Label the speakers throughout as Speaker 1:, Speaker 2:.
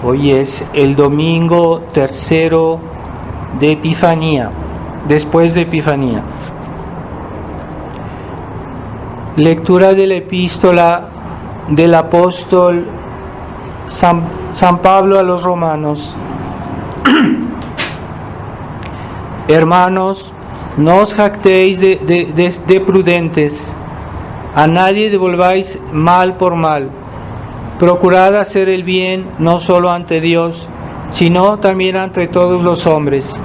Speaker 1: Hoy es el domingo tercero de Epifanía, después de Epifanía. Lectura de la epístola del apóstol San Pablo a los romanos. Hermanos, no os jactéis de prudentes, a nadie devolváis mal por mal. Procurad hacer el bien no solo ante Dios, sino también ante todos los hombres.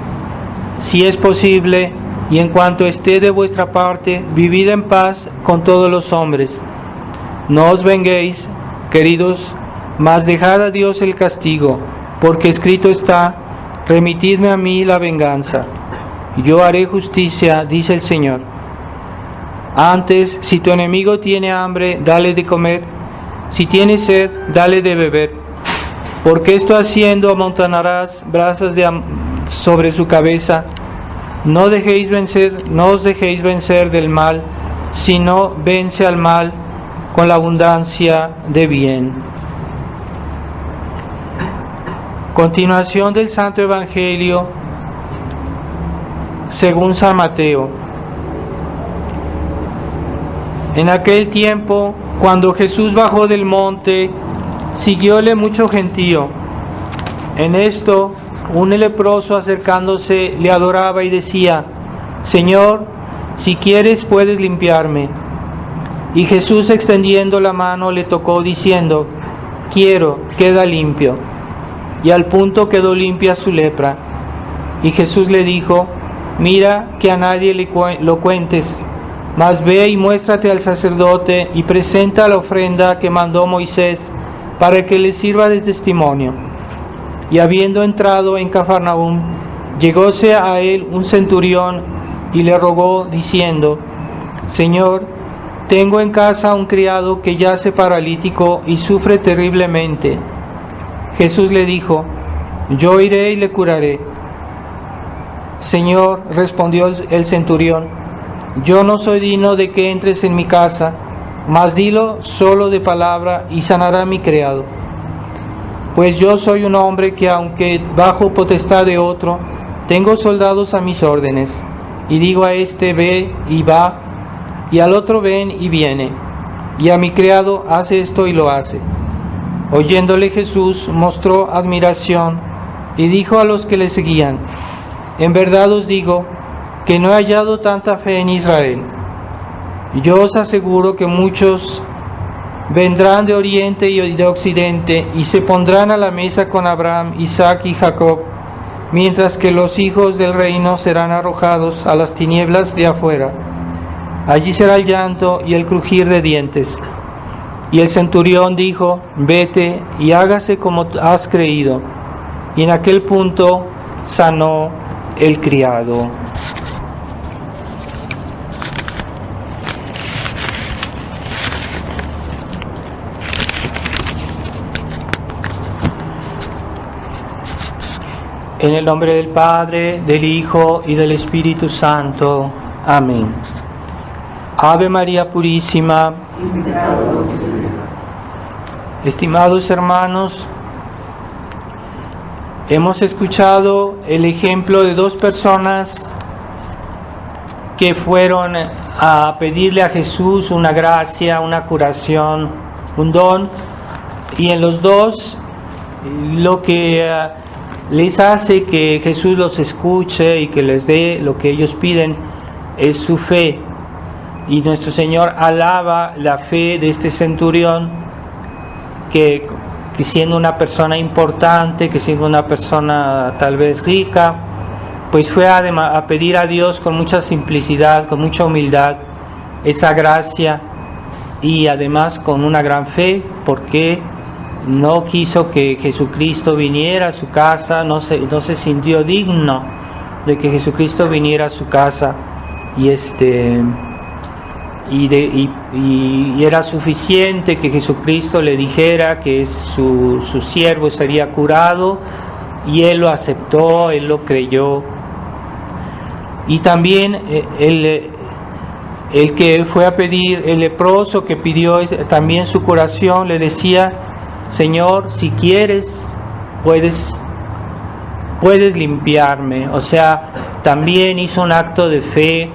Speaker 1: Si es posible, y en cuanto esté de vuestra parte, vivid en paz con todos los hombres. No os venguéis, queridos, mas dejad a Dios el castigo, porque escrito está: remitidme a mí la venganza, yo haré justicia, dice el Señor. Antes, si tu enemigo tiene hambre, dale de comer; si tiene sed, dale de beber, porque esto haciendo amontonarás brasas sobre su cabeza. No os dejéis vencer del mal, sino vence al mal con la abundancia de bien. Continuación del Santo Evangelio según San Mateo. En aquel tiempo, cuando Jesús bajó del monte, siguióle mucho gentío. En esto, un leproso acercándose le adoraba y decía: Señor, si quieres puedes limpiarme. Y Jesús, extendiendo la mano, le tocó diciendo: quiero, queda limpio. Y al punto quedó limpia su lepra. Y Jesús le dijo: mira que a nadie lo cuentes, mas ve y muéstrate al sacerdote y presenta la ofrenda que mandó Moisés, para que le sirva de testimonio. Y habiendo entrado en Cafarnaúm, llegóse a él un centurión y le rogó diciendo: Señor, tengo en casa un criado que yace paralítico y sufre terriblemente. Jesús le dijo: yo iré y le curaré. Señor, respondió el centurión, yo no soy digno de que entres en mi casa, mas dilo solo de palabra y sanará mi criado. Pues yo soy un hombre que, aunque bajo potestad de otro, tengo soldados a mis órdenes, y digo a este: ve y va, y al otro: ven y viene, y a mi criado: haz esto y lo hace. Oyéndole Jesús mostró admiración y dijo a los que le seguían: en verdad os digo que no he hallado tanta fe en Israel. Yo os aseguro que muchos vendrán de oriente y de occidente y se pondrán a la mesa con Abraham, Isaac y Jacob, mientras que los hijos del reino serán arrojados a las tinieblas de afuera. Allí será el llanto y el crujir de dientes. Y el centurión dijo: vete y hágase como has creído. Y en aquel punto sanó el criado. En el nombre del Padre, del Hijo y del Espíritu Santo. Amén. Ave María Purísima. Estimados hermanos, hemos escuchado el ejemplo de dos personas que fueron a pedirle a Jesús una gracia, una curación, un don, y en los dos lo que les hace que Jesús los escuche y que les dé lo que ellos piden es su fe. Y nuestro Señor alaba la fe de este centurión que siendo una persona importante, que siendo una persona tal vez rica, pues fue a pedir a Dios con mucha simplicidad, con mucha humildad, esa gracia, y además con una gran fe, porque no quiso que Jesucristo viniera a su casa, no se sintió digno de que Jesucristo viniera a su casa, y era suficiente que Jesucristo le dijera que su siervo estaría curado, y él lo aceptó, él lo creyó. Y también el que fue a pedir, el leproso que pidió también su curación, le decía: Señor, si quieres puedes limpiarme. O sea, también hizo un acto de fe,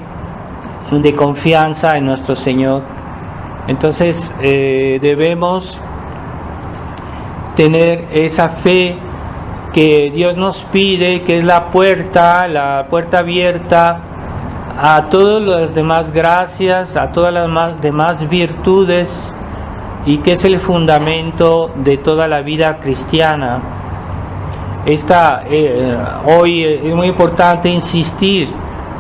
Speaker 1: de confianza en nuestro Señor. Entonces debemos tener esa fe que Dios nos pide, que es la puerta abierta a todas las demás gracias, a todas las demás virtudes, y que es el fundamento de toda la vida cristiana. Hoy es muy importante insistir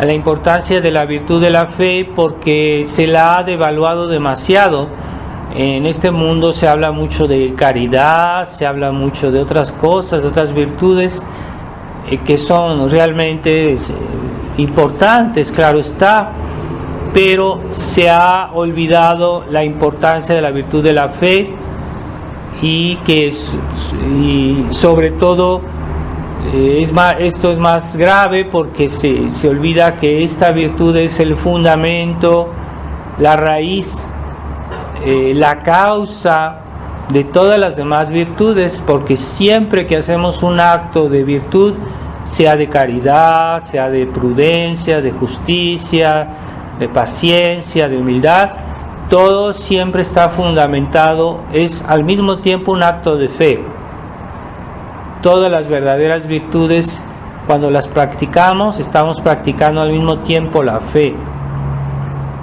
Speaker 1: en la importancia de la virtud de la fe, porque se la ha devaluado demasiado. En este mundo se habla mucho de caridad, se habla mucho de otras cosas, de otras virtudes que son realmente importantes, claro está, pero se ha olvidado la importancia de la virtud de la fe, y sobre todo esto es más grave porque se olvida que esta virtud es el fundamento, la raíz, la causa de todas las demás virtudes, porque siempre que hacemos un acto de virtud, sea de caridad, sea de prudencia, de justicia, de paciencia, de humildad, todo siempre está fundamentado, es al mismo tiempo un acto de fe. Todas las verdaderas virtudes, cuando las practicamos, estamos practicando al mismo tiempo la fe,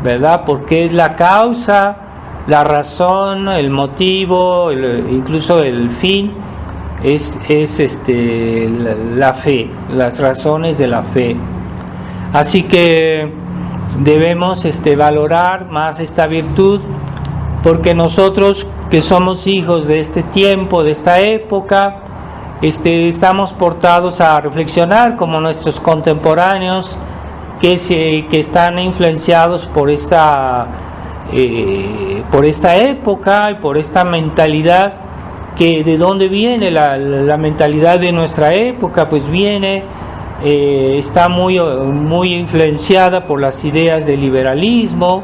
Speaker 1: ¿verdad? Porque es la causa, la razón, el motivo, incluso el fin, es la fe, las razones de la fe. Así que debemos valorar más esta virtud, porque nosotros que somos hijos de este tiempo, de esta época, estamos portados a reflexionar como nuestros contemporáneos que están influenciados por esta época y por esta mentalidad. Que de dónde viene la mentalidad de nuestra época, pues está muy influenciada por las ideas del liberalismo,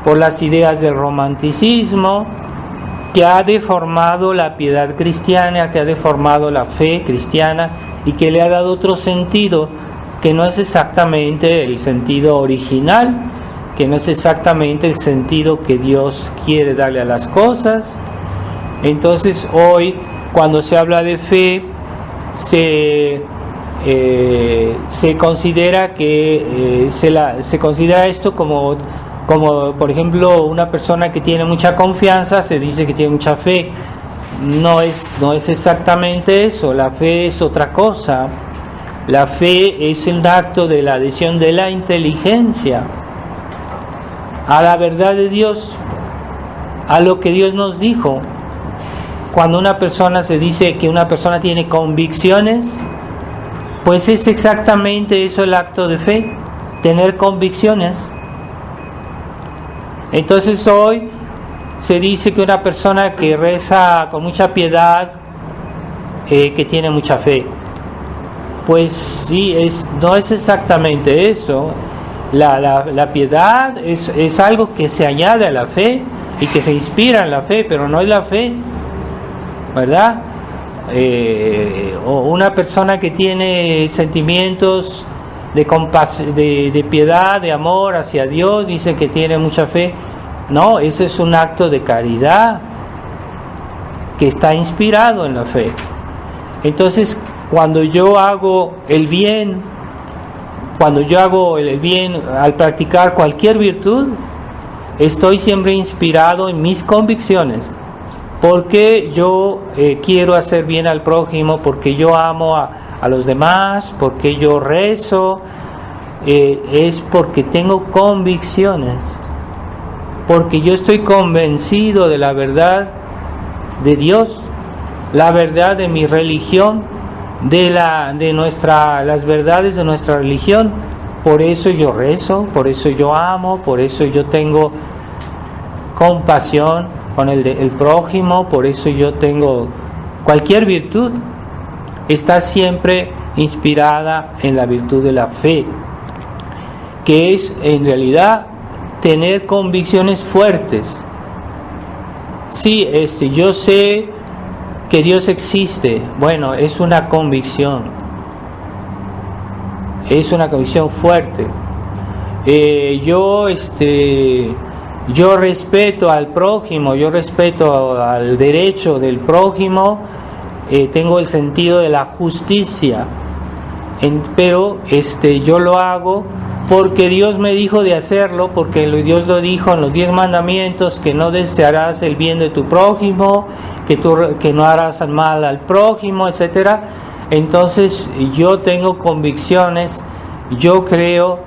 Speaker 1: por las ideas del romanticismo, que ha deformado la piedad cristiana, que ha deformado la fe cristiana, y que le ha dado otro sentido que no es exactamente el sentido original, que no es exactamente el sentido que Dios quiere darle a las cosas. Entonces hoy, cuando se habla de fe, se considera que se considera esto como por ejemplo una persona que tiene mucha confianza, se dice que tiene mucha fe. No es exactamente eso. La fe es otra cosa. La fe es un acto de la adhesión de la inteligencia a la verdad de Dios, a lo que Dios nos dijo. Cuando una persona se dice que una persona tiene convicciones, pues es exactamente eso el acto de fe, tener convicciones. Entonces hoy se dice que una persona que reza con mucha piedad, que tiene mucha fe. Pues sí, no es exactamente eso. La piedad es algo que se añade a la fe y que se inspira en la fe, pero no es la fe, ¿verdad? O una persona que tiene sentimientos de piedad, de amor hacia Dios, dice que tiene mucha fe. No, eso es un acto de caridad que está inspirado en la fe. Entonces, cuando yo hago el bien, al practicar cualquier virtud, estoy siempre inspirado en mis convicciones, porque yo quiero hacer bien al prójimo, porque yo amo a los demás, porque yo rezo, es porque tengo convicciones, porque yo estoy convencido de la verdad de Dios, la verdad de mi religión, las verdades de nuestra religión. Por eso yo rezo, por eso yo amo, por eso yo tengo compasión con el prójimo, por eso yo tengo cualquier virtud. Está siempre inspirada en la virtud de la fe, que es en realidad tener convicciones fuertes. Sí, yo sé que Dios existe. Bueno, es una convicción. Es una convicción fuerte. Yo respeto al prójimo, yo respeto al derecho del prójimo, tengo el sentido de la justicia, pero yo lo hago porque Dios me dijo de hacerlo, porque Dios lo dijo en los 10 mandamientos, que no desearás el bien de tu prójimo, que no harás mal al prójimo, etcétera. Entonces yo tengo convicciones, yo creo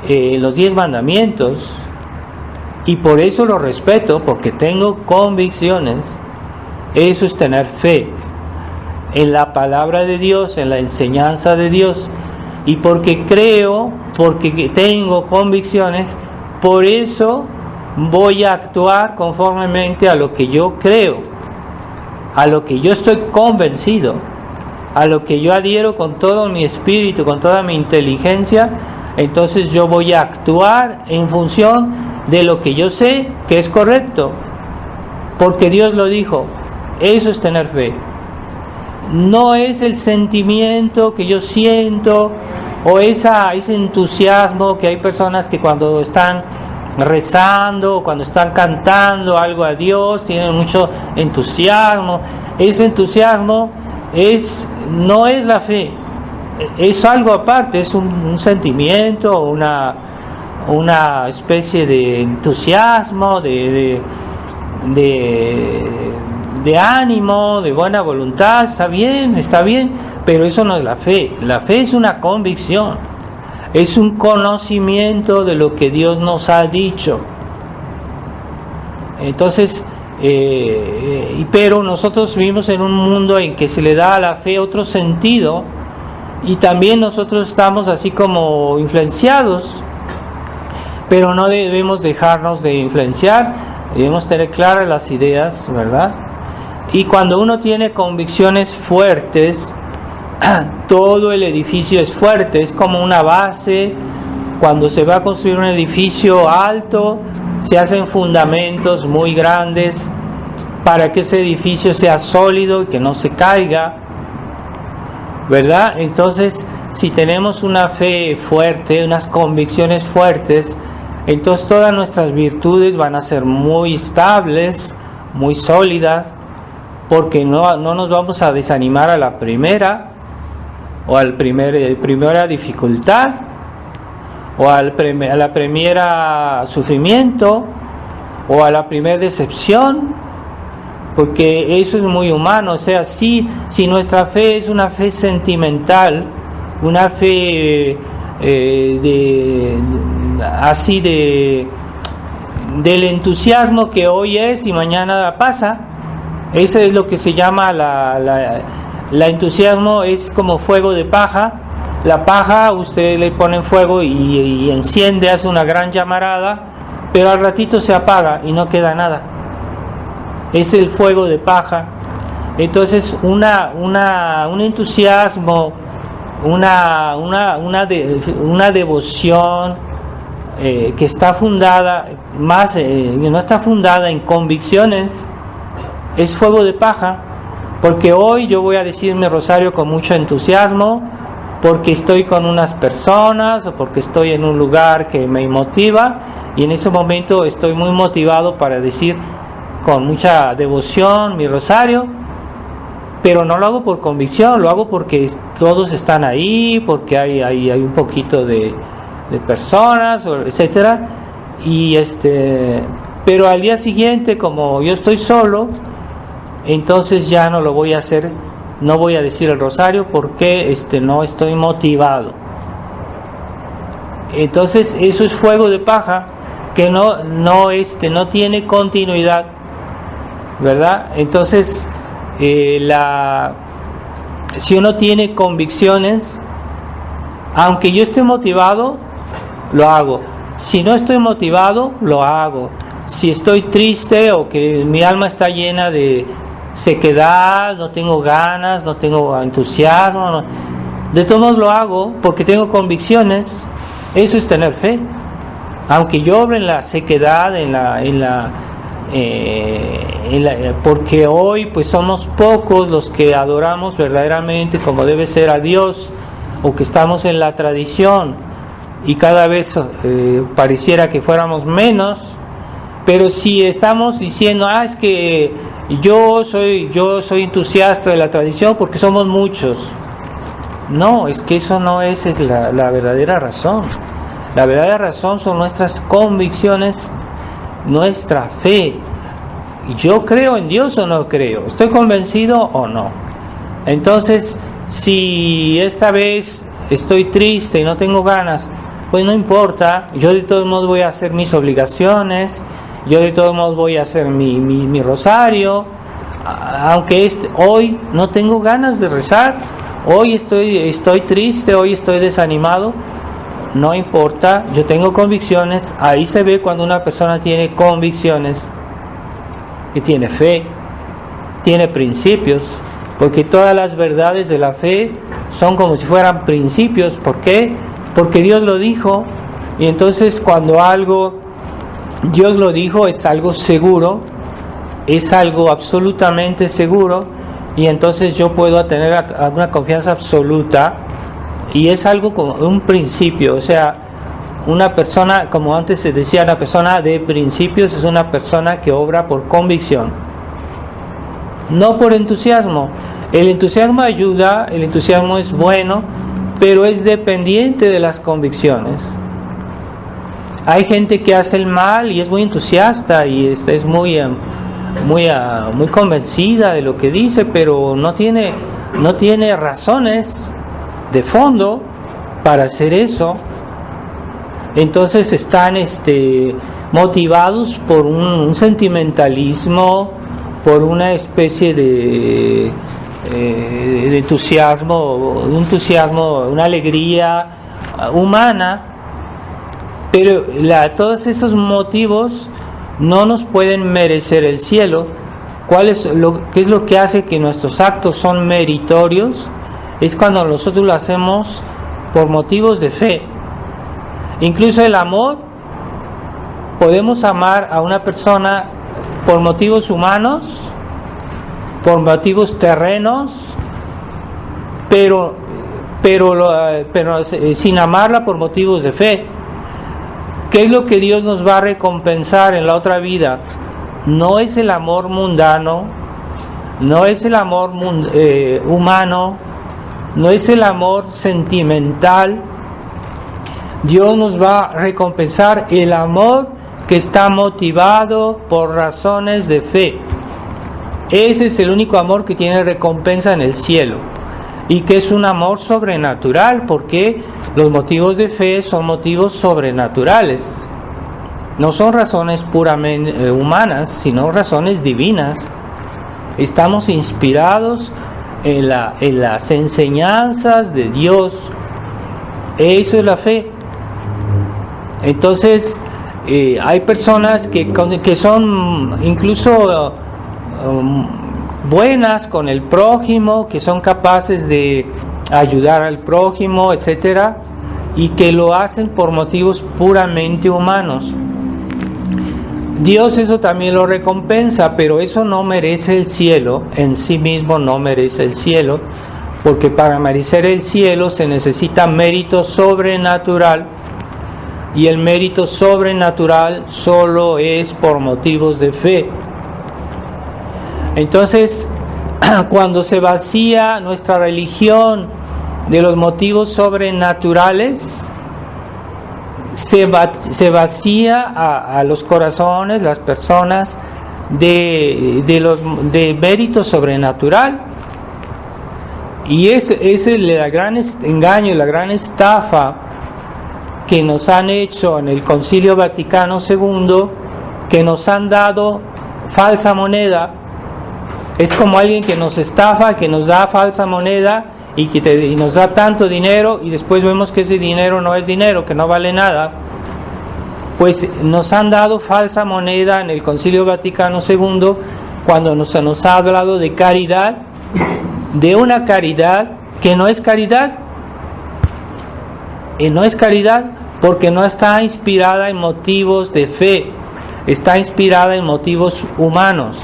Speaker 1: los 10 mandamientos y por eso lo respeto, porque tengo convicciones. Eso es tener fe en la palabra de Dios, en la enseñanza de Dios, y porque creo, porque tengo convicciones, por eso voy a actuar conformemente a lo que yo creo, a lo que yo estoy convencido, a lo que yo adhiero con todo mi espíritu, con toda mi inteligencia. Entonces yo voy a actuar en función de lo que yo sé que es correcto, porque Dios lo dijo. Eso es tener fe. No es el sentimiento que yo siento o ese entusiasmo que hay personas que cuando están rezando, cuando están cantando algo a Dios, tienen mucho entusiasmo. Ese entusiasmo no es la fe, es algo aparte, es un sentimiento, una especie de entusiasmo, de ánimo, de buena voluntad. Está bien, pero eso no es la fe. La fe es una convicción, es un conocimiento de lo que Dios nos ha dicho. Entonces, pero nosotros vivimos en un mundo en que se le da a la fe otro sentido, y también nosotros estamos así como influenciados, pero no debemos dejarnos de influenciar, debemos tener claras las ideas, ¿verdad? Y cuando uno tiene convicciones fuertes, todo el edificio es fuerte, es como una base. Cuando se va a construir un edificio alto, se hacen fundamentos muy grandes para que ese edificio sea sólido y que no se caiga, ¿verdad? Entonces, si tenemos una fe fuerte, unas convicciones fuertes, entonces todas nuestras virtudes van a ser muy estables, muy sólidas, porque no nos vamos a desanimar a la primera, o al primera dificultad, o a la primera sufrimiento, o a la primera decepción, porque eso es muy humano. O sea, si nuestra fe es una fe sentimental, una fe del entusiasmo que hoy es y mañana pasa, eso es lo que se llama la entusiasmo. Es como fuego de paja. La paja usted le pone en fuego y enciende, hace una gran llamarada, pero al ratito se apaga y no queda nada. Es el fuego de paja. Entonces un entusiasmo, una devoción que está fundada no está fundada en convicciones, es fuego de paja. Porque hoy yo voy a decir mi rosario con mucho entusiasmo, porque estoy con unas personas o porque estoy en un lugar que me motiva, y en ese momento estoy muy motivado para decir con mucha devoción mi rosario, pero no lo hago por convicción, lo hago porque todos están ahí, porque hay un poquito de personas, etcétera, y pero al día siguiente, como yo estoy solo, entonces ya no lo voy a hacer, no voy a decir el rosario porque no estoy motivado. Entonces eso es fuego de paja que no tiene continuidad, ¿verdad? Entonces si uno tiene convicciones, aunque yo esté motivado, lo hago. Si no estoy motivado, lo hago. Si estoy triste o que mi alma está llena de sequedad, no tengo ganas, no tengo entusiasmo, de todos modos lo hago porque tengo convicciones. Eso es tener fe. Aunque yo obre en la sequedad, en porque hoy pues somos pocos los que adoramos verdaderamente como debe ser a Dios, o que estamos en la tradición, y cada vez pareciera que fuéramos menos. Pero si estamos diciendo, es que yo soy entusiasta de la tradición porque somos muchos, no, es que eso no es la verdadera razón. La verdadera razón son nuestras convicciones, nuestra fe. ¿Yo creo en Dios o no creo? ¿Estoy convencido o no? Entonces, si esta vez estoy triste y no tengo ganas, pues no importa, yo de todos modos voy a hacer mis obligaciones, yo de todos modos voy a hacer mi rosario, aunque hoy no tengo ganas de rezar, hoy estoy triste, hoy estoy desanimado, no importa, yo tengo convicciones. Ahí se ve cuando una persona tiene convicciones, que tiene fe, tiene principios, porque todas las verdades de la fe son como si fueran principios. ¿Por qué? Porque Dios lo dijo, y entonces cuando algo Dios lo dijo es algo seguro, es algo absolutamente seguro, y entonces yo puedo tener una confianza absoluta, y es algo como un principio. O sea, una persona, como antes se decía, una persona de principios es una persona que obra por convicción, no por entusiasmo. El entusiasmo ayuda, el entusiasmo es bueno, pero es dependiente de las convicciones. Hay gente que hace el mal y es muy entusiasta y es muy convencida de lo que dice, pero no tiene razones de fondo para hacer eso. Entonces están motivados por un sentimentalismo, por una especie de entusiasmo, una alegría humana, pero todos esos motivos no nos pueden merecer el cielo. ¿Qué es lo que hace que nuestros actos son meritorios? Es cuando nosotros lo hacemos por motivos de fe. Incluso el amor, podemos amar a una persona por motivos humanos, por motivos terrenos, pero sin amarla por motivos de fe. ¿Qué es lo que Dios nos va a recompensar en la otra vida? No es el amor mundano, no es el amor humano, no es el amor sentimental. Dios nos va a recompensar el amor que está motivado por razones de fe. Ese es el único amor que tiene recompensa en el cielo, y que es un amor sobrenatural, porque los motivos de fe son motivos sobrenaturales. No son razones puramente humanas, sino razones divinas. Estamos inspirados en las enseñanzas de Dios. Eso es la fe. Entonces, hay personas que son incluso buenas con el prójimo, que son capaces de ayudar al prójimo, etcétera, y que lo hacen por motivos puramente humanos. Dios eso también lo recompensa, pero eso no merece el cielo, en sí mismo no merece el cielo, porque para merecer el cielo se necesita mérito sobrenatural, y el mérito sobrenatural solo es por motivos de fe. Entonces, cuando se vacía nuestra religión de los motivos sobrenaturales, se vacía a los corazones, las personas, de mérito sobrenatural. Y ese es el gran engaño, la gran estafa que nos han hecho en el Concilio Vaticano II, que nos han dado falsa moneda. Es como alguien que nos estafa, que nos da falsa moneda y nos da tanto dinero, y después vemos que ese dinero no es dinero, que no vale nada. Pues nos han dado falsa moneda en el Concilio Vaticano II, cuando se nos ha hablado de caridad, de una caridad que no es caridad. Y no es caridad porque no está inspirada en motivos de fe. está inspirada en motivos humanos.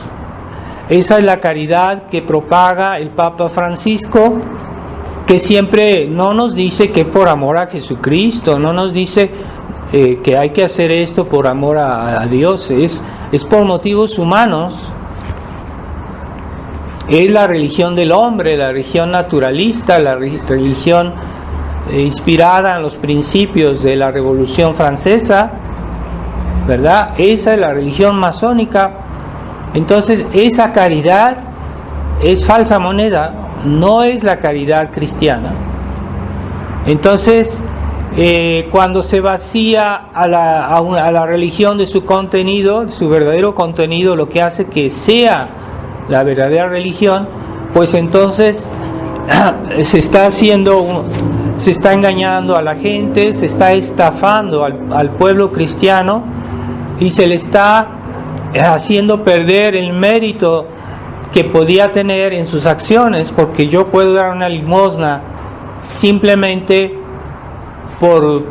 Speaker 1: Esa es la caridad que propaga el Papa Francisco, que siempre no nos dice que por amor a Jesucristo, no nos dice que hay que hacer esto por amor a Dios, es por motivos humanos. Es la religión del hombre, la religión naturalista, la religión inspirada en los principios de la Revolución Francesa, ¿verdad? Esa es la religión masónica. Entonces, esa caridad es falsa moneda, no es la caridad cristiana. Entonces, cuando se vacía a la religión de su contenido, su verdadero contenido, lo que hace que sea la verdadera religión, pues entonces se está engañando a la gente, se está estafando al pueblo cristiano y se le está haciendo perder el mérito que podía tener en sus acciones, porque yo puedo dar una limosna simplemente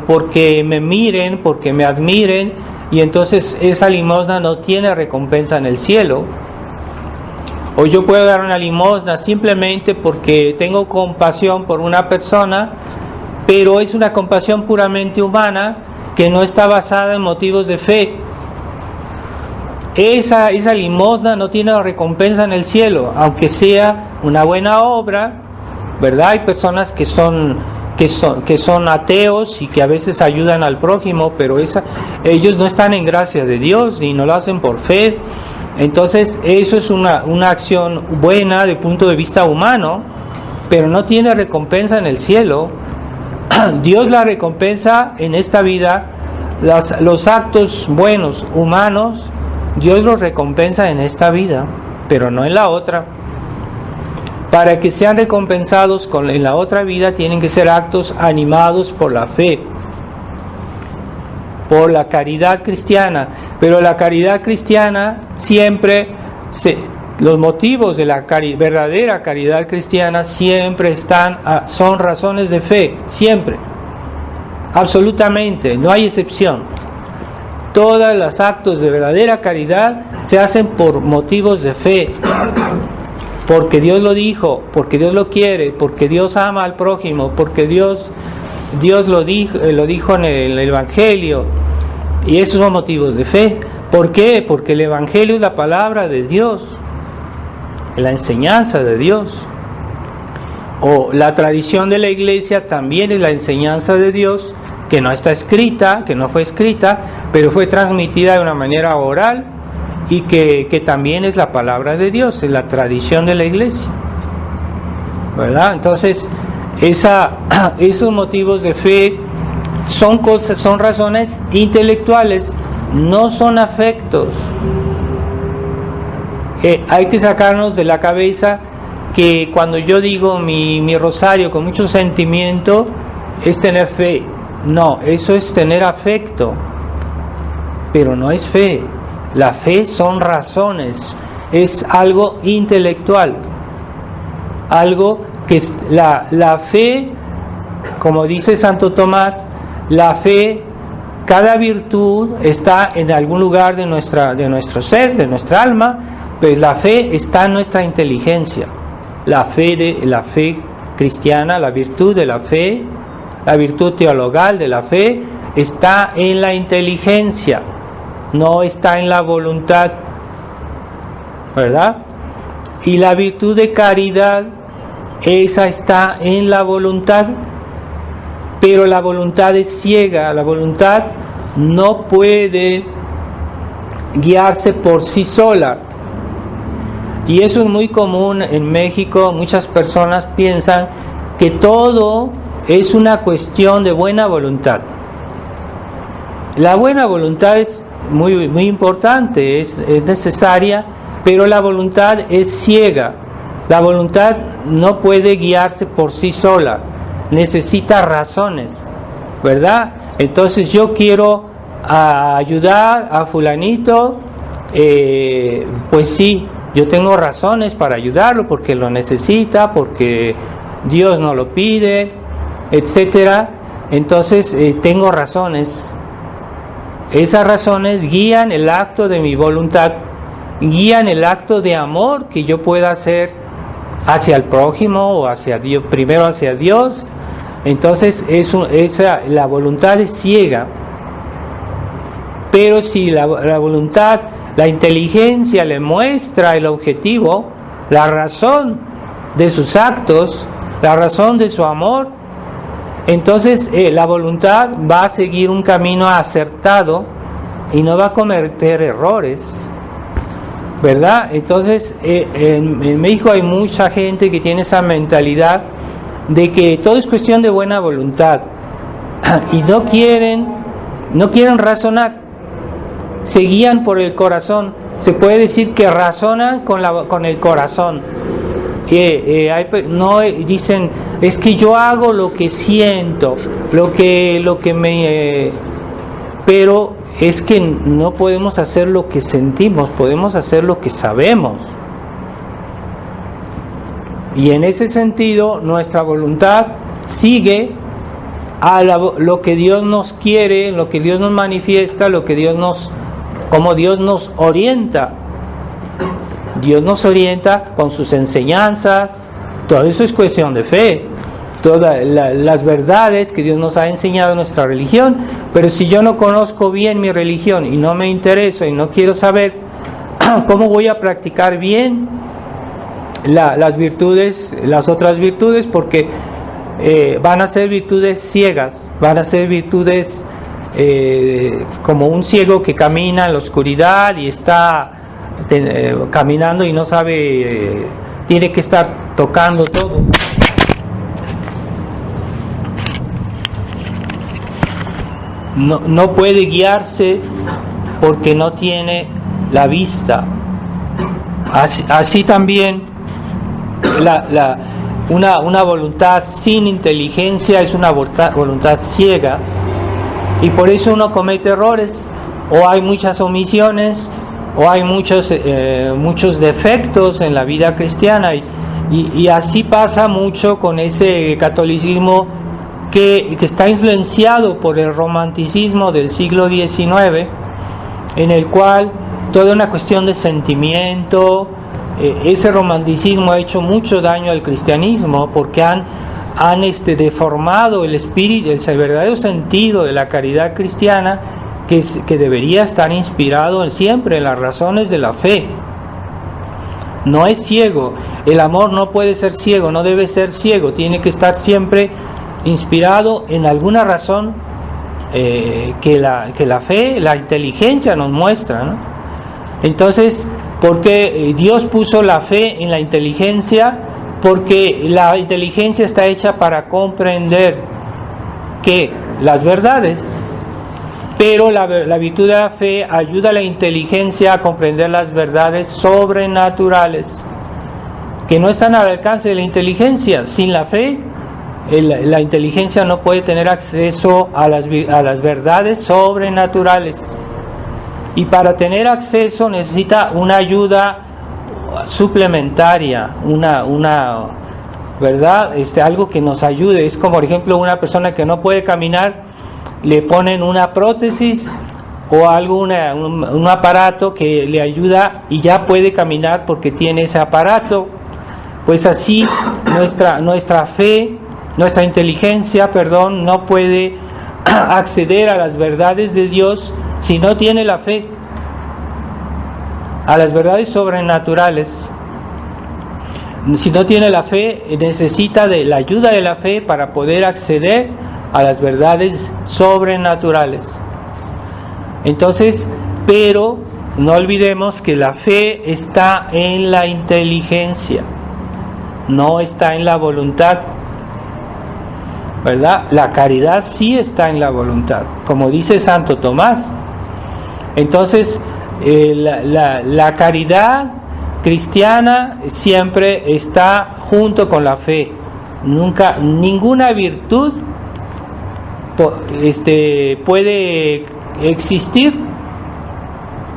Speaker 1: porque me miren, porque me admiren, y entonces esa limosna no tiene recompensa en el cielo. O yo puedo dar una limosna simplemente porque tengo compasión por una persona, pero es una compasión puramente humana que no está basada en motivos de fe. Esa limosna no tiene recompensa en el cielo, aunque sea una buena obra, ¿verdad? Hay personas que son ateos y que a veces ayudan al prójimo, pero ellos no están en gracia de Dios y no lo hacen por fe. Entonces eso es una acción buena desde el punto de vista humano, pero no tiene recompensa en el cielo. Dios la recompensa en esta vida, los actos buenos humanos, Dios los recompensa en esta vida, pero no en la otra. Para que sean recompensados en la otra vida, tienen que ser actos animados por la fe, por la caridad cristiana. Pero la caridad cristiana siempre, los motivos de la verdadera caridad cristiana siempre son razones de fe, siempre, absolutamente, no hay excepción. Todos los actos de verdadera caridad se hacen por motivos de fe, porque Dios lo dijo, porque Dios lo quiere, porque Dios ama al prójimo, porque Dios lo dijo en el Evangelio, y esos son motivos de fe. ¿Por qué? Porque el Evangelio es la palabra de Dios, la enseñanza de Dios. O la tradición de la Iglesia también es la enseñanza de Dios, que no está escrita, que no fue escrita, pero fue transmitida de una manera oral, y que también es la palabra de Dios, es la tradición de la Iglesia, ¿verdad? Entonces, esos motivos de fe son razones intelectuales, no son afectos. Hay que sacarnos de la cabeza que cuando yo digo mi rosario con mucho sentimiento es tener fe. No, eso es tener afecto, pero no es fe. La fe son razones, es algo intelectual, algo que es la fe, como dice Santo Tomás, la fe, cada virtud está en algún lugar de nuestro ser, de nuestra alma, pues la fe está en nuestra inteligencia. La fe cristiana, la virtud de la fe, la virtud teologal de la fe está en la inteligencia, no está en la voluntad, ¿verdad? Y la virtud de caridad, esa está en la voluntad, pero la voluntad es ciega, la voluntad no puede guiarse por sí sola. Y eso es muy común en México. Muchas personas piensan que todo es una cuestión de buena voluntad. La buena voluntad es muy, muy importante, es necesaria, pero la voluntad es ciega. La voluntad no puede guiarse por sí sola, necesita razones, ¿verdad? Entonces yo quiero ayudar a fulanito, pues sí, yo tengo razones para ayudarlo porque lo necesita, porque Dios no lo pide, etcétera. Entonces tengo razones. Esas razones guían el acto de mi voluntad, guían el acto de amor que yo pueda hacer hacia el prójimo o hacia Dios, primero hacia Dios. Entonces la voluntad es ciega. Pero si la voluntad, la inteligencia le muestra el objetivo, la razón de sus actos, la razón de su amor, entonces la voluntad va a seguir un camino acertado y no va a cometer errores, ¿verdad? Entonces en México hay mucha gente que tiene esa mentalidad de que todo es cuestión de buena voluntad y no quieren razonar, se guían por el corazón. Se puede decir que razonan con el corazón. No dicen, es que yo hago lo que siento, pero es que no podemos hacer lo que sentimos, podemos hacer lo que sabemos. Y en ese sentido, nuestra voluntad sigue a lo que Dios nos quiere, lo que Dios nos manifiesta, como Dios nos orienta. Dios nos orienta con sus enseñanzas. Todo eso es cuestión de fe. Todas las verdades que Dios nos ha enseñado en nuestra religión. Pero si yo no conozco bien mi religión y no me intereso y no quiero saber cómo voy a practicar bien las virtudes, las otras virtudes, porque van a ser virtudes ciegas, van a ser virtudes como un ciego que camina en la oscuridad y está caminando y no sabe, tiene que estar tocando todo. No puede guiarse porque no tiene la vista. Así también una voluntad sin inteligencia es una voluntad ciega, y por eso uno comete errores, o hay muchas omisiones, o hay muchos defectos en la vida cristiana, y así pasa mucho con ese catolicismo que está influenciado por el romanticismo del siglo XIX, en el cual toda una cuestión de sentimiento. Ese romanticismo ha hecho mucho daño al cristianismo, porque han deformado el espíritu, el verdadero sentido de la caridad cristiana, que debería estar inspirado siempre en las razones de la fe. No es ciego, el amor no puede ser ciego, no debe ser ciego, tiene que estar siempre inspirado en alguna razón que la fe, la inteligencia nos muestra, ¿no? Entonces, porque Dios puso la fe en la inteligencia, porque la inteligencia está hecha para comprender las verdades, pero la virtud de la fe ayuda a la inteligencia a comprender las verdades sobrenaturales, que no están al alcance de la inteligencia. Sin la fe, la inteligencia no puede tener acceso a las verdades sobrenaturales. Y para tener acceso necesita una ayuda suplementaria, ¿verdad? Algo que nos ayude. Es como, por ejemplo, una persona que no puede caminar, le ponen una prótesis o un aparato que le ayuda y ya puede caminar porque tiene ese aparato. Pues así nuestra fe, nuestra inteligencia, no puede acceder a las verdades de Dios si no tiene la fe, a las verdades sobrenaturales. Si no tiene la fe, necesita de la ayuda de la fe para poder acceder a las verdades sobrenaturales. Entonces, pero no olvidemos que la fe está en la inteligencia, no está en la voluntad, ¿verdad? La caridad sí está en la voluntad, como dice Santo Tomás. Entonces, la caridad cristiana siempre está junto con la fe. Nunca, ninguna virtud puede existir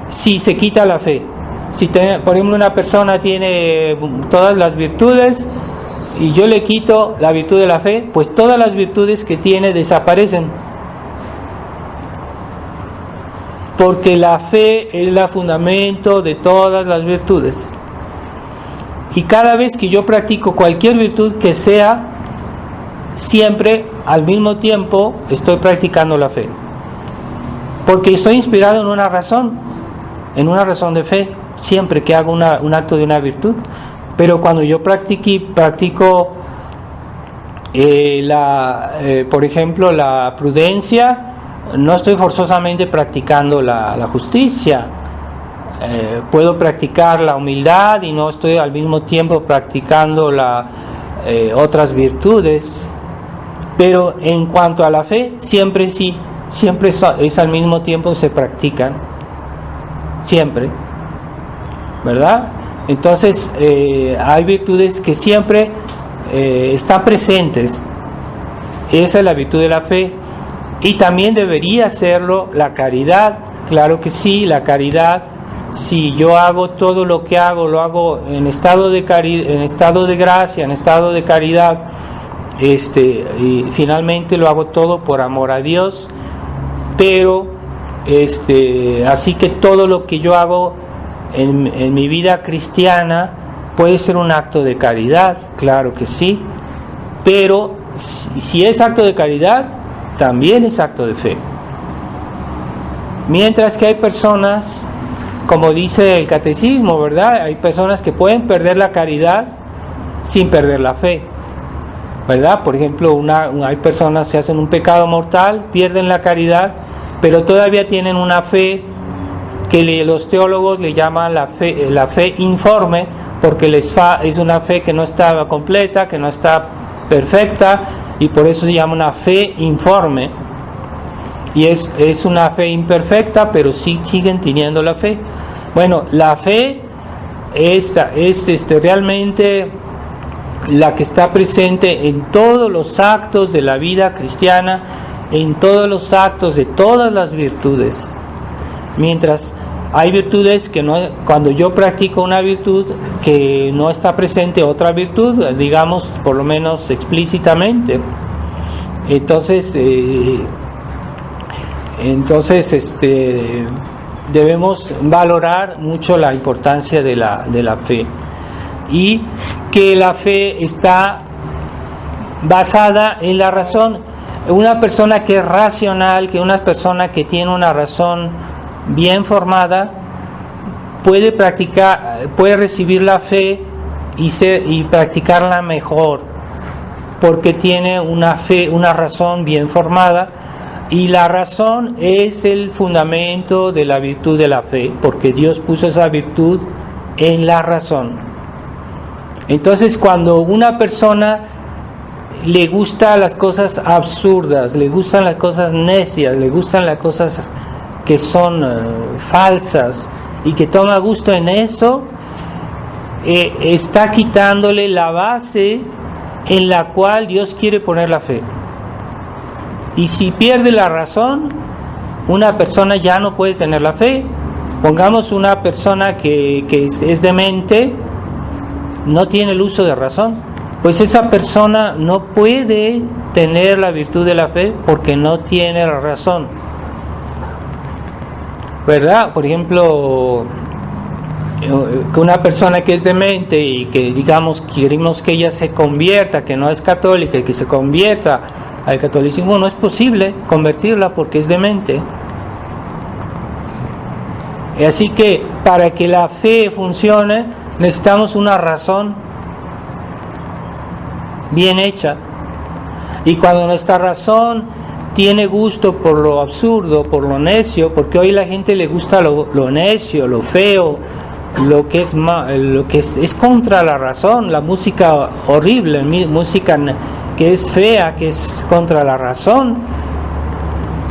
Speaker 1: si se quita la fe. Si por ejemplo una persona tiene todas las virtudes y yo le quito la virtud de la fe, pues todas las virtudes que tiene desaparecen. porque la fe es el fundamento de todas las virtudes. Y cada vez que yo practico cualquier virtud que sea, siempre al mismo tiempo estoy practicando la fe. Porque estoy inspirado en una razón de fe, siempre que hago un acto de una virtud. Pero cuando yo practico por ejemplo, la prudencia, no estoy forzosamente practicando la justicia. Puedo practicar la humildad y no estoy al mismo tiempo practicando otras virtudes. Pero en cuanto a la fe, siempre es al mismo tiempo, se practican, siempre, ¿verdad? Entonces hay virtudes que siempre están presentes. Esa es la virtud de la fe. Y también debería serlo la caridad. Claro que sí, la caridad. Si yo hago todo lo que hago, lo hago en estado de gracia, en estado de caridad, y finalmente lo hago todo por amor a Dios. Pero así que todo lo que yo hago en mi vida cristiana puede ser un acto de caridad, claro que sí, pero si es acto de caridad, también es acto de fe. Mientras que hay personas, como dice el catecismo, ¿verdad? Hay personas que pueden perder la caridad sin perder la fe, ¿verdad? Por ejemplo, hay personas que hacen un pecado mortal, pierden la caridad, pero todavía tienen una fe que los teólogos le llaman la fe informe, porque es una fe que no está completa, que no está perfecta, y por eso se llama una fe informe. Y es una fe imperfecta, pero sí siguen teniendo la fe. Bueno, la fe es realmente la que está presente en todos los actos de la vida cristiana, en todos los actos de todas las virtudes. Mientras hay virtudes que no, cuando yo practico una virtud que no está presente otra virtud, digamos, por lo menos explícitamente, entonces debemos valorar mucho la importancia de la fe, y que la fe está basada en la razón. Una persona que es racional, una persona que tiene una razón bien formada, puede recibir la fe y practicarla mejor, porque tiene una razón bien formada. Y la razón es el fundamento de la virtud de la fe, porque Dios puso esa virtud en la razón. Entonces, cuando una persona le gustan las cosas absurdas, le gustan las cosas necias, le gustan las cosas que son falsas, y que toma gusto en eso, está quitándole la base en la cual Dios quiere poner la fe. Y si pierde la razón, una persona ya no puede tener la fe. Pongamos una persona que es demente, no tiene el uso de razón, pues esa persona no puede tener la virtud de la fe porque no tiene la razón, ¿verdad? Por ejemplo, que una persona que es demente y que, digamos, queremos que ella se convierta, que no es católica, y que se convierta al catolicismo, no es posible convertirla porque es demente. Así que para que la fe funcione necesitamos una razón bien hecha, y cuando nuestra razón tiene gusto por lo absurdo, por lo necio, porque hoy la gente le gusta lo necio, lo feo, lo que es contra la razón, la música horrible, música que es fea, que es contra la razón,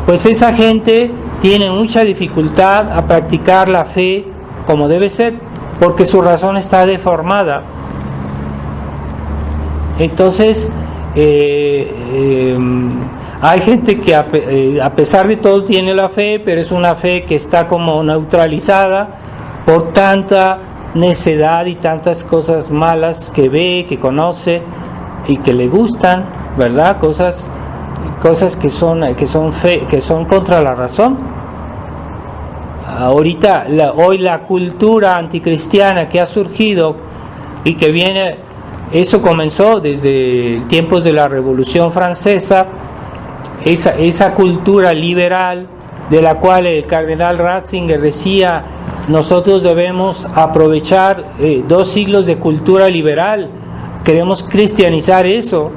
Speaker 1: pues esa gente tiene mucha dificultad a practicar la fe como debe ser, porque su razón está deformada. Entonces hay gente que a pesar de todo tiene la fe, pero es una fe que está como neutralizada por tanta necedad y tantas cosas malas que ve, que conoce y que le gustan, ¿verdad? Cosas que son contra la razón. ahorita, hoy la cultura anticristiana que ha surgido y que viene, eso comenzó desde tiempos de la Revolución Francesa, esa cultura liberal de la cual el cardenal Ratzinger decía: nosotros debemos aprovechar 2 siglos de cultura liberal, queremos cristianizar eso.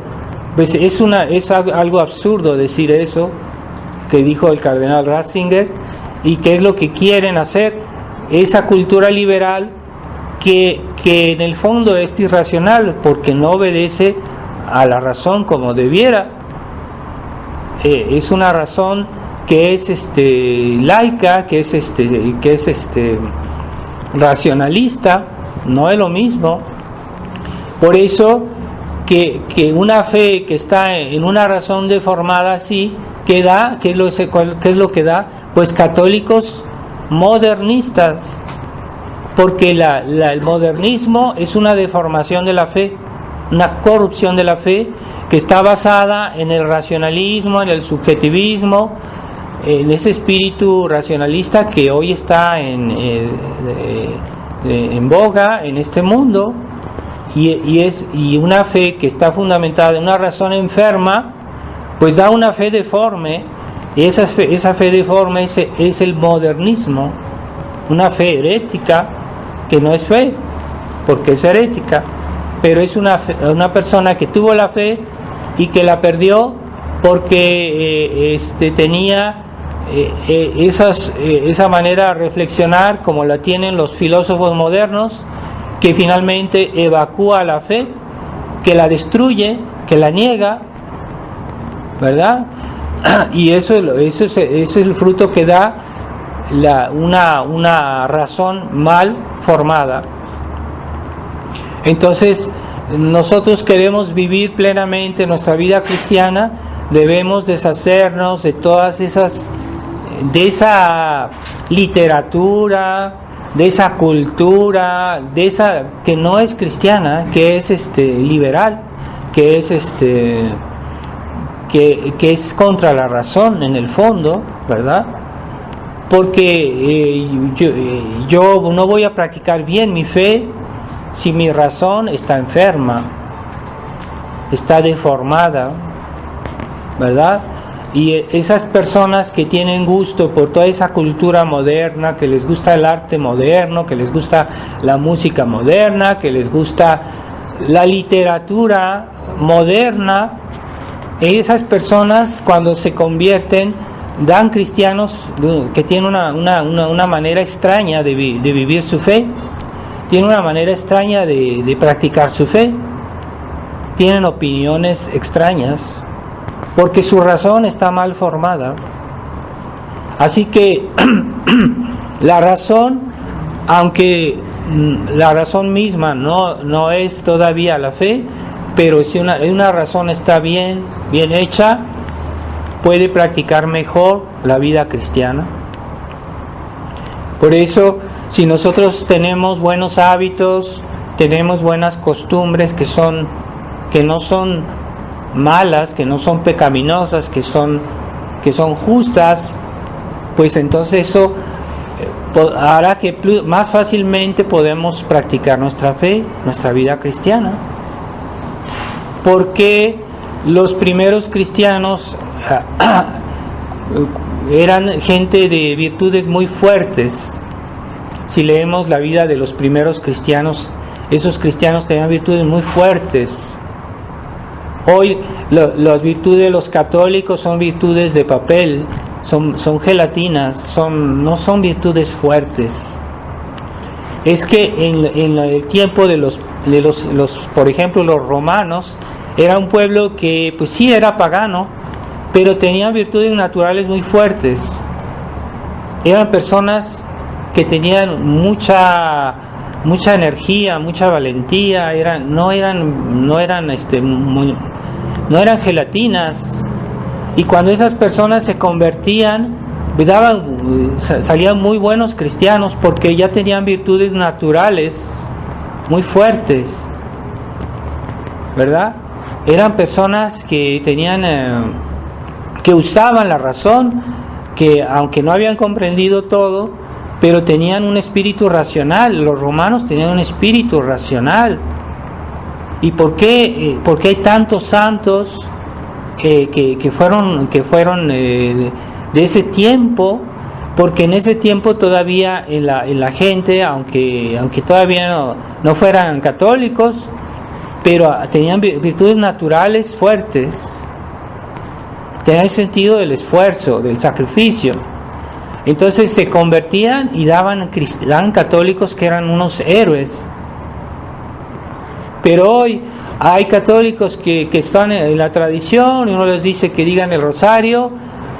Speaker 1: Pues es algo absurdo decir eso que dijo el cardenal Ratzinger. ¿Y qué es lo que quieren hacer? Esa cultura liberal que en el fondo es irracional, porque no obedece a la razón como debiera. Es una razón que es laica, que es racionalista, no es lo mismo. Por eso que una fe que está en una razón deformada así, ¿qué da? ¿Qué es lo que da? Pues católicos modernistas, porque el modernismo es una deformación de la fe, una corrupción de la fe que está basada en el racionalismo, en el subjetivismo, en ese espíritu racionalista que hoy está en boga en este mundo, y una fe que está fundamentada en una razón enferma, pues da una fe deforme, y esa fe deforme es el modernismo, una fe herética que no es fe, porque es herética, pero es una persona que tuvo la fe y que la perdió porque tenía esa manera de reflexionar como la tienen los filósofos modernos, que finalmente evacúa la fe, que la destruye, que la niega, ¿verdad? Y eso es el fruto que da una razón mal formada. Entonces, nosotros queremos vivir plenamente nuestra vida cristiana, debemos deshacernos de de esa literatura, de esa cultura, de esa que no es cristiana, que es liberal, que es que es contra la razón en el fondo, ¿verdad? Porque yo no voy a practicar bien mi fe si mi razón está enferma, está deformada, ¿verdad? Y esas personas que tienen gusto por toda esa cultura moderna, que les gusta el arte moderno, que les gusta la música moderna, que les gusta la literatura moderna, esas personas cuando se convierten dan cristianos que tienen una manera extraña de vivir su fe, tienen una manera extraña de practicar su fe, tienen opiniones extrañas, porque su razón está mal formada. Así que la razón, aunque la razón misma no es todavía la fe, pero si una razón está bien hecha, puede practicar mejor la vida cristiana. Por eso, si nosotros tenemos buenos hábitos, tenemos buenas costumbres que no son malas, que no son pecaminosas, que son justas, pues entonces eso hará que más fácilmente podemos practicar nuestra fe, nuestra vida cristiana. Porque los primeros cristianos eran gente de virtudes muy fuertes. Si leemos la vida de los primeros cristianos, esos cristianos tenían virtudes muy fuertes. Hoy las virtudes de los católicos son virtudes de papel, son gelatinas, no son virtudes fuertes. Es que en el tiempo de los por ejemplo, los romanos, era un pueblo que pues sí era pagano, pero tenían virtudes naturales muy fuertes. Eran personas que tenían mucha energía, mucha valentía, no eran gelatinas. Y cuando esas personas se convertían, salían muy buenos cristianos, porque ya tenían virtudes naturales muy fuertes, ¿verdad? Eran personas que que usaban la razón, que aunque no habían comprendido todo, pero tenían un espíritu racional. Los romanos tenían un espíritu racional. ¿Y por qué hay tantos santos que fueron de ese tiempo? Porque en ese tiempo todavía en la gente, aunque todavía no fueran católicos, pero tenían virtudes naturales fuertes, tenían el sentido del esfuerzo, del sacrificio. Entonces se convertían y daban católicos que eran unos héroes. Pero hoy hay católicos que están en la tradición, y uno les dice que digan el rosario,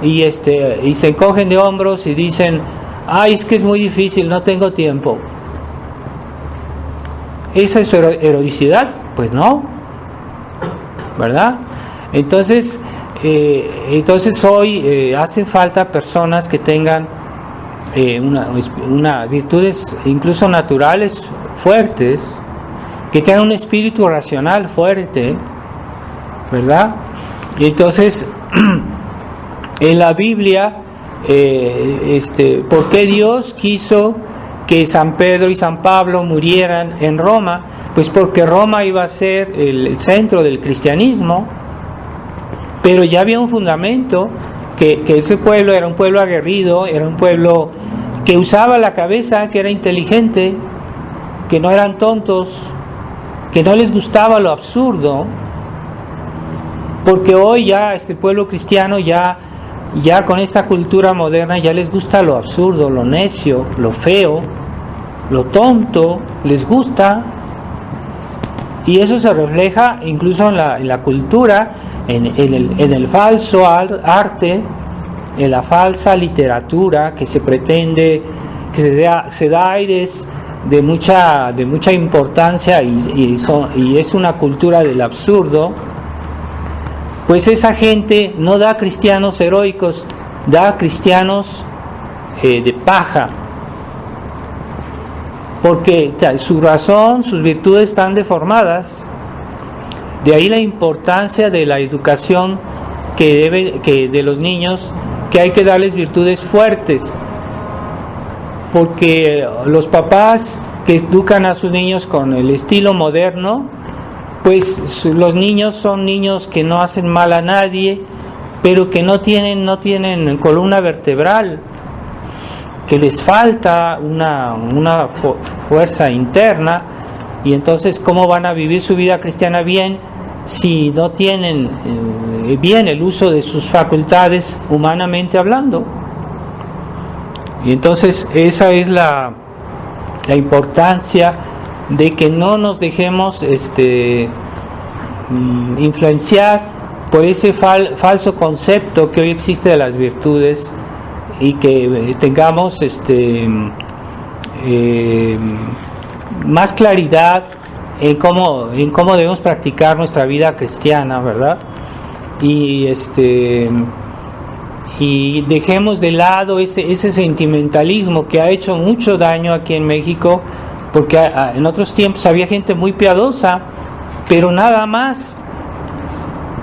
Speaker 1: y se encogen de hombros y dicen: ay, es que es muy difícil, no tengo tiempo. ¿Esa es heroicidad? Pues no, ¿verdad? Entonces hoy hace falta personas que tengan una virtudes incluso naturales fuertes, que tengan un espíritu racional fuerte, ¿verdad? Y entonces en la Biblia, ¿por qué Dios quiso que San Pedro y San Pablo murieran en Roma? Pues porque Roma iba a ser el centro del cristianismo, pero ya había un fundamento, que ese pueblo era un pueblo aguerrido, era un pueblo que usaba la cabeza, que era inteligente, que no eran tontos, que no les gustaba lo absurdo, porque hoy ya este pueblo cristiano ya con esta cultura moderna ya les gusta lo absurdo, lo necio, lo feo, lo tonto, les gusta, y eso se refleja incluso en la cultura, en el falso arte, en la falsa literatura que se pretende, que se da aires de mucha importancia y es una cultura del absurdo. Pues esa gente no da cristianos heroicos, da cristianos de paja, porque su razón, sus virtudes están deformadas. De ahí la importancia de la educación de los niños, que hay que darles virtudes fuertes, porque los papás que educan a sus niños con el estilo moderno, pues los niños son niños que no hacen mal a nadie, pero que no tienen columna vertebral, que les falta una fuerza interna, y entonces ¿cómo van a vivir su vida cristiana bien si no tienen bien el uso de sus facultades humanamente hablando? Y entonces esa es la importancia de que no nos dejemos influenciar por ese falso concepto que hoy existe de las virtudes, y que tengamos más claridad en cómo debemos practicar nuestra vida cristiana, ¿verdad? Y dejemos de lado ese sentimentalismo que ha hecho mucho daño aquí en México, porque en otros tiempos había gente muy piadosa, pero nada más,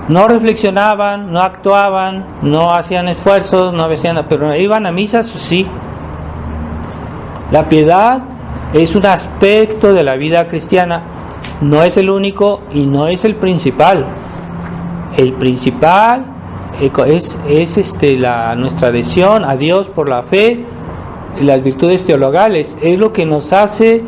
Speaker 1: no reflexionaban, no actuaban, no hacían esfuerzos, pero iban a misa, eso sí. La piedad es un aspecto de la vida cristiana, no es el único y no es el principal. El principal es nuestra adhesión a Dios por la fe y las virtudes teologales. Es lo que nos hace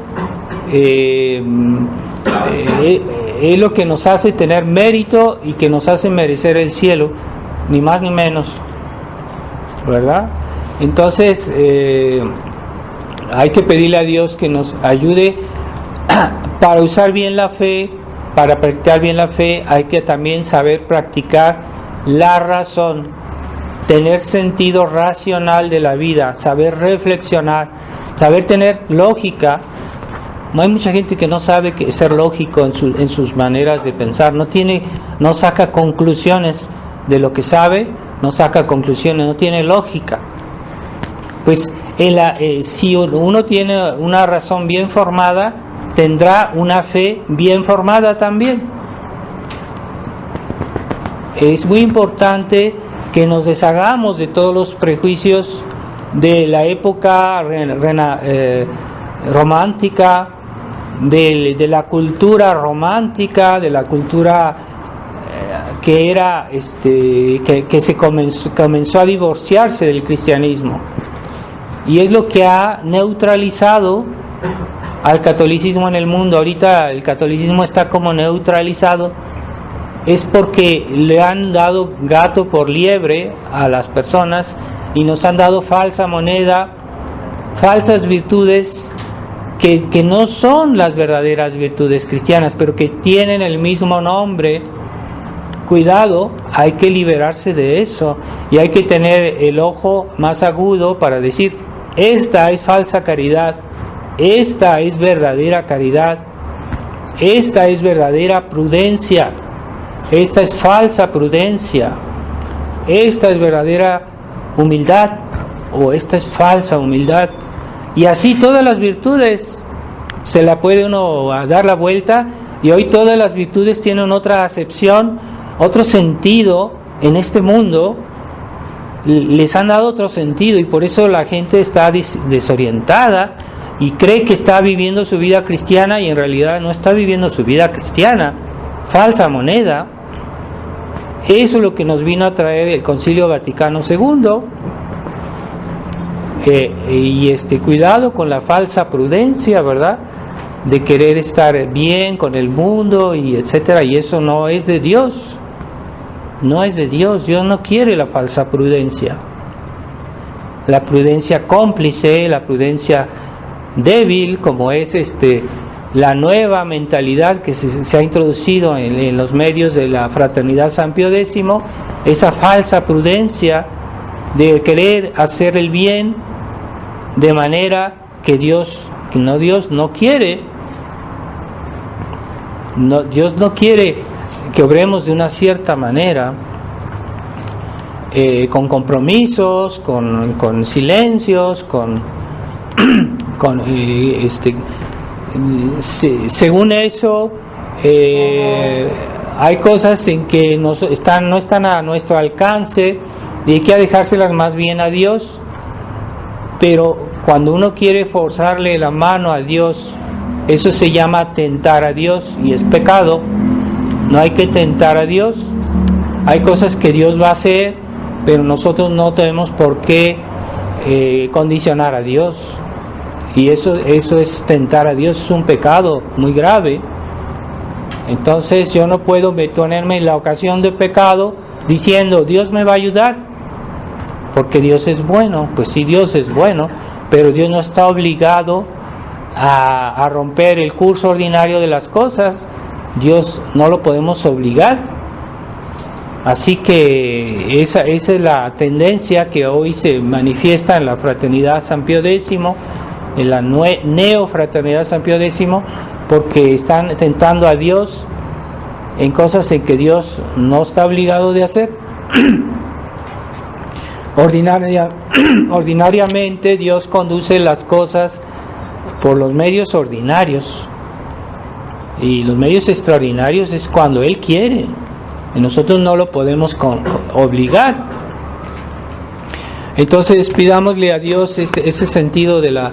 Speaker 1: tener mérito y que nos hace merecer el cielo, ni más ni menos, ¿verdad? Entonces hay que pedirle a Dios que nos ayude para usar bien la fe, para practicar bien la fe. Hay que también saber practicar la razón, tener sentido racional de la vida, saber reflexionar, saber tener lógica. Hay mucha gente que no sabe ser lógico en sus maneras de pensar, no saca conclusiones de lo que sabe, no tiene lógica. Pues si uno tiene una razón bien formada, tendrá una fe bien formada también. Es muy importante que nos deshagamos de todos los prejuicios de la época romántica, de la cultura romántica, de la cultura que era que se comenzó a divorciarse del cristianismo, y es lo que ha neutralizado al catolicismo en el mundo. Ahorita el catolicismo está como neutralizado, es porque le han dado gato por liebre a las personas y nos han dado falsa moneda, falsas virtudes que no son las verdaderas virtudes cristianas, pero que tienen el mismo nombre. Cuidado, hay que liberarse de eso y hay que tener el ojo más agudo para decir: esta es falsa caridad, esta es verdadera caridad, esta es verdadera prudencia, esta es falsa prudencia, esta es verdadera humildad o esta es falsa humildad. Y así todas las virtudes se la puede uno dar la vuelta, y hoy todas las virtudes tienen otra acepción, otro sentido en este mundo. Les han dado otro sentido y por eso la gente está desorientada y cree que está viviendo su vida cristiana y en realidad no está viviendo su vida cristiana. Falsa moneda. Eso es lo que nos vino a traer el Concilio Vaticano II. Cuidado con la falsa prudencia, ¿verdad? De querer estar bien con el mundo y etcétera, y eso no es de Dios. No es de Dios. Dios no quiere la falsa prudencia. La prudencia cómplice, la prudencia débil, como es la nueva mentalidad que se ha introducido en los medios de la Fraternidad San Pío X, esa falsa prudencia de querer hacer el bien de manera que Dios no quiere. Dios no quiere que obremos de una cierta manera, con compromisos, con silencios, según eso, hay cosas en que no están a nuestro alcance y hay que dejárselas más bien a Dios. Pero cuando uno quiere forzarle la mano a Dios, eso se llama tentar a Dios y es pecado. No hay que tentar a Dios. Hay cosas que Dios va a hacer, pero nosotros no tenemos por qué condicionar a Dios. Y eso es tentar a Dios, es un pecado muy grave. Entonces yo no puedo ponerme en la ocasión de pecado diciendo: Dios me va a ayudar, porque Dios es bueno. Pues sí, Dios es bueno, pero Dios no está obligado a romper el curso ordinario de las cosas. Dios no lo podemos obligar. Así que esa es la tendencia que hoy se manifiesta en la Fraternidad San Pío X, en la Neofraternidad San Pío X, porque están tentando a Dios en cosas en que Dios no está obligado de hacer. Ordinariamente Dios conduce las cosas por los medios ordinarios, y los medios extraordinarios es cuando Él quiere, y nosotros no lo podemos obligar. Entonces pidámosle a Dios ese sentido de la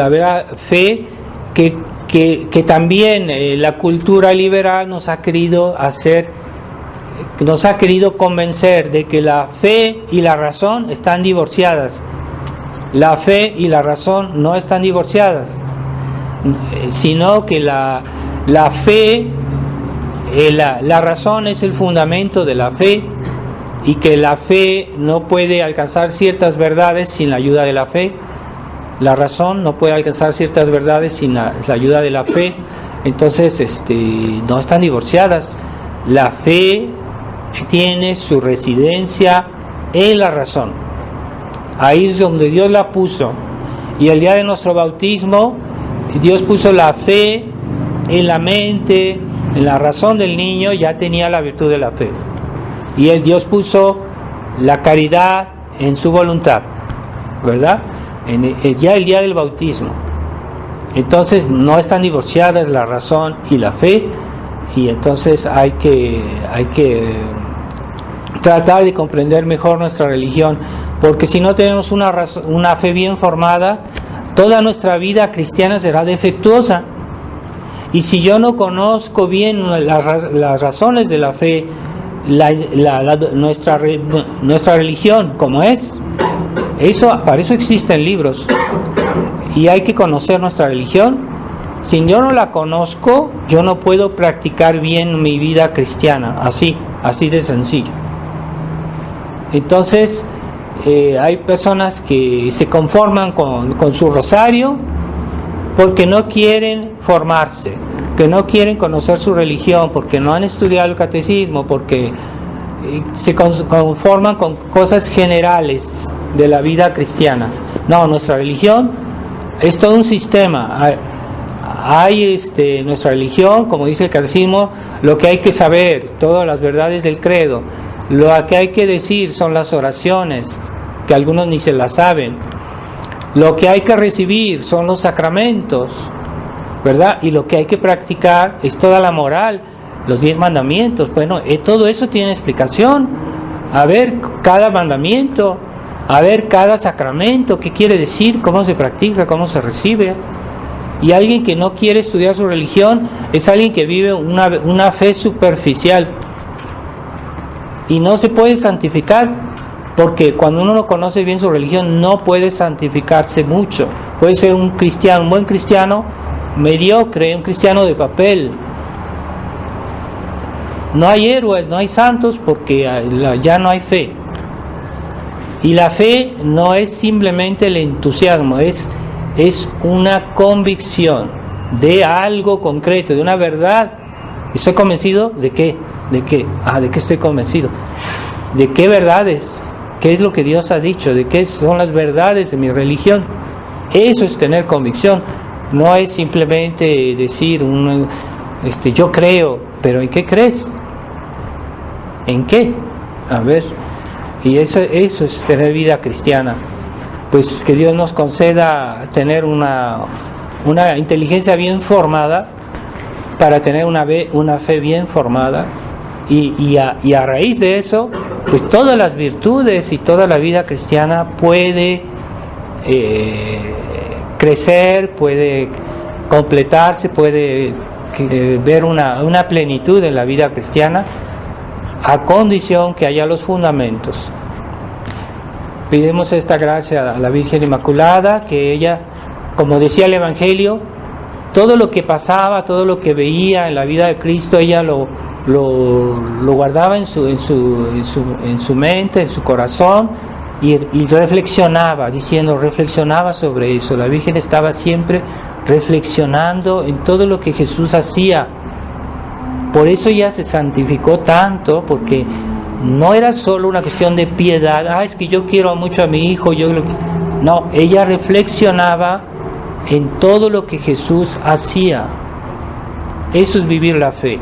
Speaker 1: vera fe que también la cultura liberal nos ha querido convencer de que la fe y la razón están divorciadas. La fe y la razón no están divorciadas, sino que la fe, la razón es el fundamento de la fe, y que la fe no puede alcanzar ciertas verdades sin la ayuda de la fe. La razón no puede alcanzar ciertas verdades sin la ayuda de la fe. Entonces no están divorciadas. La fe tiene su residencia en la razón. Ahí es donde Dios la puso. Y el día de nuestro bautismo, Dios puso la fe en la mente, en la razón del niño. Ya tenía la virtud de la fe. Y Dios puso la caridad en su voluntad, ¿verdad? Ya el día del bautismo. Entonces no están divorciadas la razón y la fe, y entonces hay que tratar de comprender mejor nuestra religión. porque si no tenemos una fe bien formada, toda nuestra vida cristiana será defectuosa. Y si yo no conozco bien las razones de la fe, nuestra religión, como es, para eso existen libros. Y hay que conocer nuestra religión. Si yo no la conozco, yo no puedo practicar bien mi vida cristiana, así de sencillo. Entonces, hay personas que se conforman con su rosario porque no quieren formarse, que no quieren conocer su religión, porque no han estudiado el catecismo, porque se conforman con cosas generales de la vida cristiana. No, nuestra religión es todo un sistema. Hay nuestra religión, como dice el catecismo, lo que hay que saber, todas las verdades del credo. Lo que hay que decir son las oraciones, que algunos ni se las saben. Lo que hay que recibir son los sacramentos, ¿verdad? Y lo que hay que practicar es toda la moral, los 10 mandamientos. Bueno, todo eso tiene explicación. A ver cada mandamiento, a ver cada sacramento, qué quiere decir, cómo se practica, cómo se recibe. Y alguien que no quiere estudiar su religión es alguien que vive una fe superficial y no se puede santificar, porque cuando uno no conoce bien su religión no puede santificarse mucho. Puede ser un buen cristiano mediocre, un cristiano de papel. No hay héroes, no hay santos, porque ya no hay fe. Y la fe no es simplemente el entusiasmo, es una convicción de algo concreto, de una verdad. ¿Estoy convencido de qué? ¿De qué? ¿De qué estoy convencido? ¿De qué verdades? ¿Qué es lo que Dios ha dicho? ¿De qué son las verdades de mi religión? Eso es tener convicción. No es simplemente decir yo creo, pero ¿en qué crees? ¿En qué? A ver. Y eso es tener vida cristiana. Pues que Dios nos conceda tener una inteligencia bien formada, para tener una fe bien formada, y a raíz de eso, pues todas las virtudes y toda la vida cristiana puede crecer, puede completarse, puede ver una plenitud en la vida cristiana, a condición que haya los fundamentos. Pidemos esta gracia a la Virgen Inmaculada, que ella, como decía el Evangelio, todo lo que pasaba, todo lo que veía en la vida de Cristo, ella lo guardaba en su mente, en su corazón, y reflexionaba sobre eso. La Virgen estaba siempre reflexionando en todo lo que Jesús hacía. Por eso ella se santificó tanto, porque no era solo una cuestión de piedad. Es que yo quiero mucho a mi hijo. No, ella reflexionaba en todo lo que Jesús hacía. Eso es vivir la fe.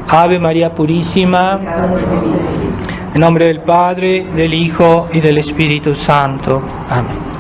Speaker 1: Ave María Purísima, en nombre del Padre, del Hijo y del Espíritu Santo. Amén.